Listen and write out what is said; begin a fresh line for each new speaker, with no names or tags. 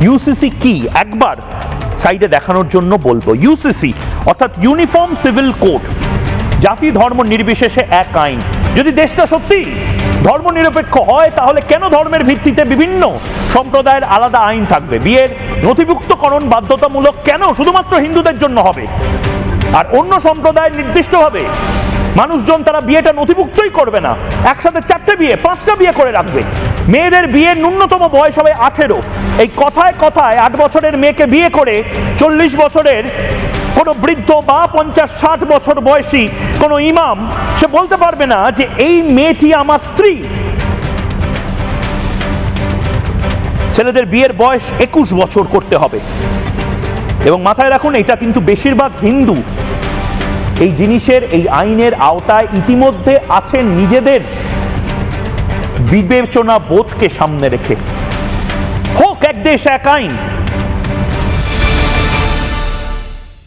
UCC কি একবার সাইডে দেখানোর জন্য বলবো। ইউসিসি অর্থাৎ ইউনিফর্ম সিভিল কোড, জাতি ধর্ম নির্বিশেষে এক আইন। যদি দেশটা সত্যি ধর্মনিরপেক্ষ হয় তাহলে কেন ধর্মের ভিত্তিতে বিভিন্ন সম্প্রদায়ের আলাদা আইন থাকবে? বিয়ের নথিভুক্তকরণ বাধ্যতামূলক কেন শুধুমাত্র হিন্দুদের জন্য হবে, আর অন্য সম্প্রদায়ের নির্দিষ্টভাবে মানুষজন তারা বিয়েটা নথিভুক্তই করবে না, একসাথে 4টে বিয়ে 5টা বিয়ে করে রাখবে। মেয়েদের বিয়ের ন্যূনতম বয়স হবে 18। এই কথায় কথায় 8 বছরের মেয়েকে বিয়ে করে 40 বছরের কোনো বৃদ্ধ বা 50-60 বছর বয়সী কোনো ইমাম সে বলতে পারবে না যে এই মেয়েটি আমার স্ত্রী। ছেলেদের বিয়ের বয়স 21 বছর করতে হবে। এবং মাথায় রাখুন, এটা কিন্তু বেশিরভাগ হিন্দু এই জিনিসের, এই আইনের আওতায় ইতিমধ্যে আছেন নিজেদের বিবেচনা বোধকে সামনে রেখে। হোক এক দেশ এক আইন।